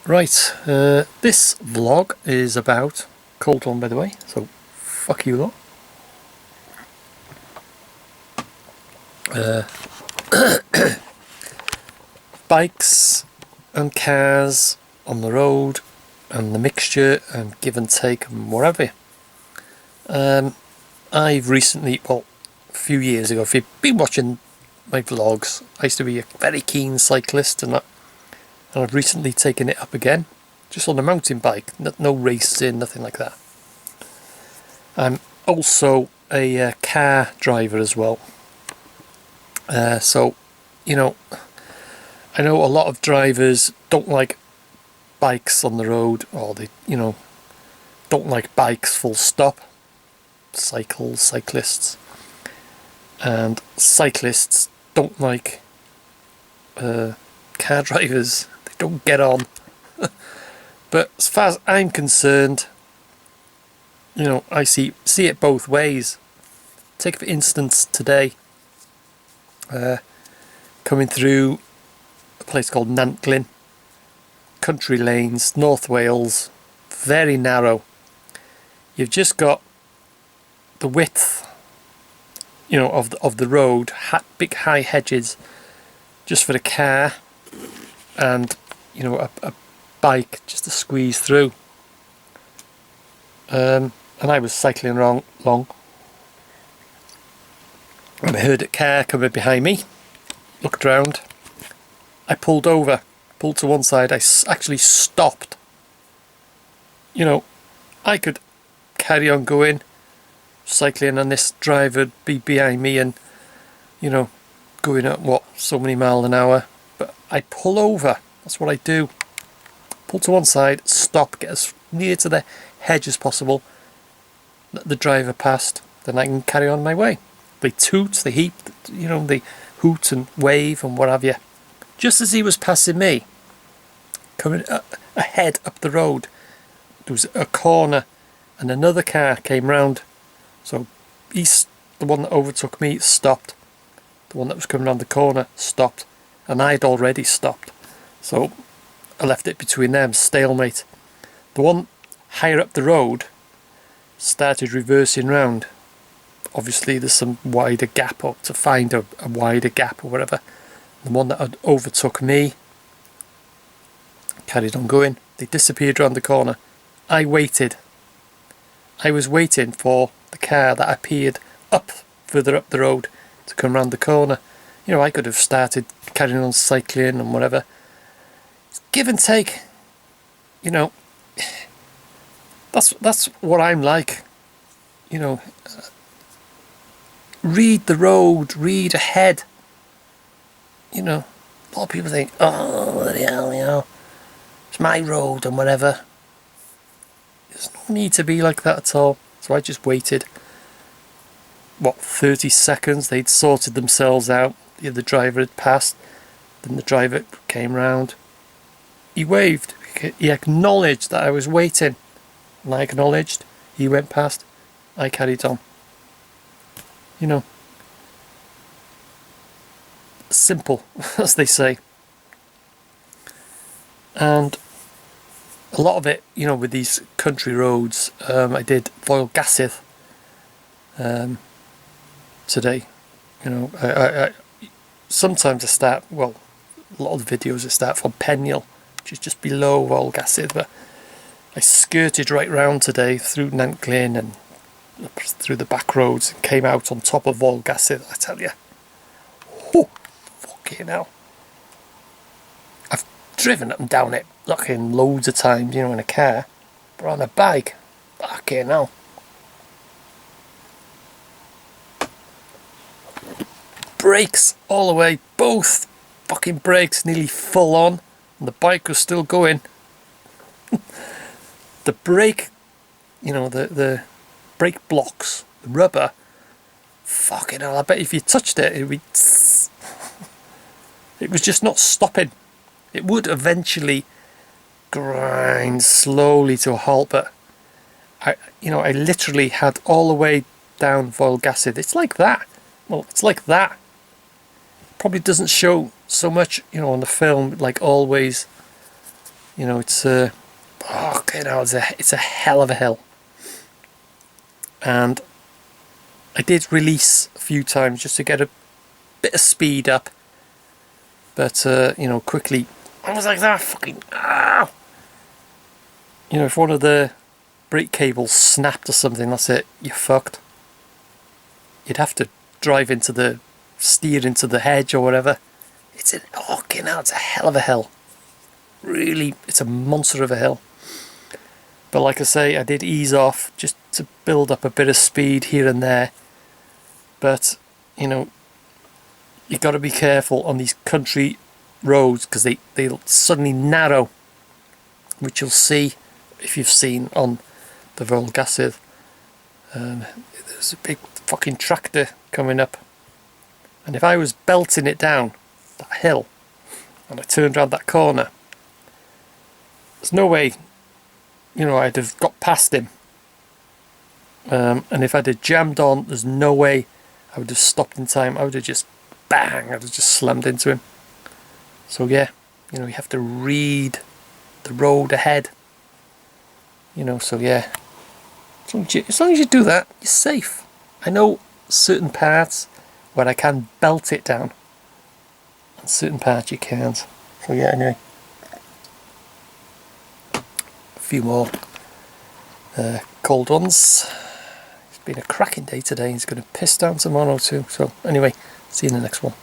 Right, this vlog is about, cold one by the way, so fuck you lot. Bikes and cars on the road and the mixture and give and take and whatever. I've recently, well, a few years ago, if you've been watching my vlogs, I used to be a very keen cyclist and I've recently taken it up again, just on a mountain bike, no racing, nothing like that. I'm also a car driver as well. So, you know, I know a lot of drivers don't like bikes on the road, or they, don't like bikes full stop. Cyclists. And cyclists don't like car drivers. They don't get on. But as far as I'm concerned, I see it both ways. Take for instance today, coming through a place called Nantglyn, country lanes, North Wales, very narrow. You've just got the width, of the road, big high hedges, just for the car, and a bike just to squeeze through. And I was cycling along, and I heard a car coming behind me. Looked round. I pulled over, pulled to one side. I actually stopped. I could carry on going, cycling, and this driver would be behind me and, going at so many miles an hour. But I pull over. That's what I do. Pull to one side, stop, get as near to the hedge as possible. Let the driver past, then I can carry on my way. They toot, they heap, they hoot and wave and what have you. Just as he was passing me, coming ahead up the road, there was a corner and another car came round. So the one that overtook me stopped. The one that was coming around the corner stopped. And I'd already stopped. So I left it between them, stalemate. The one higher up the road started reversing round. Obviously there's some wider gap, or to find a wider gap or whatever. The one that had overtook me carried on going. They disappeared round the corner. I waited. I was waiting for the car that appeared further up the road to come round the corner. I could have started carrying on cycling and whatever. It's give and take. That's what I'm like. Read the road, read ahead. A lot of people think, oh, what the hell, it's my road and whatever. There's no need to be like that at all. So I just waited. 30 seconds? They'd sorted themselves out. The other driver had passed. Then the driver came round. He waved. He acknowledged that I was waiting. And I acknowledged. He went past. I carried on. Simple, as they say. And a lot of it, with these country roads, I did Foel Gasyth today. I sometimes I start, a lot of the videos I start from Peniel, which is just below Foel Gasyth, but I skirted right round today through Nantglyn and through the back roads and came out on top of Foel Gasyth. I tell you, fucking hell. I've driven up and down it, looking loads of times, in a car, but on a bike, fucking hell. Brakes all the way, both fucking brakes nearly full on, and the bike was still going. The brake, the brake blocks, the rubber, fucking hell, I bet if you touched it, it'd be tss. It was just not stopping. It would eventually grind slowly to a halt, but I literally had all the way down Foel Gasyth. It's like that. Well, it's like that. Probably doesn't show so much, on the film, like always You know, it's oh, okay, now it's a hell of a hill. And I did release a few times just to get a bit of speed up, but you know, quickly I was like, that fucking you know, if one of the brake cables snapped or something, that's it, you're fucked. You'd have to steer into the hedge or whatever. It's a hell of a hill. Really, it's a monster of a hill. But like I say, I did ease off just to build up a bit of speed here and there. But, you know, you got to be careful on these country roads because they'll suddenly narrow, which you'll see if you've seen on the Foel Gasyth. There's a big fucking tractor coming up, and if I was belting it down that hill and I turned around that corner, there's no way, you know, I'd have got past him. And if I'd have jammed on, there's no way I would have stopped in time. I would have just bang, I'd have just slammed into him. So yeah, you know, you have to read the road ahead. You know, so yeah, as long as you do that, you're safe. I know certain parts where I can belt it down, and certain parts you can't. So yeah, anyway, a few more cold ones. It's been a cracking day today. It's going to piss down tomorrow too. So anyway, see you in the next one.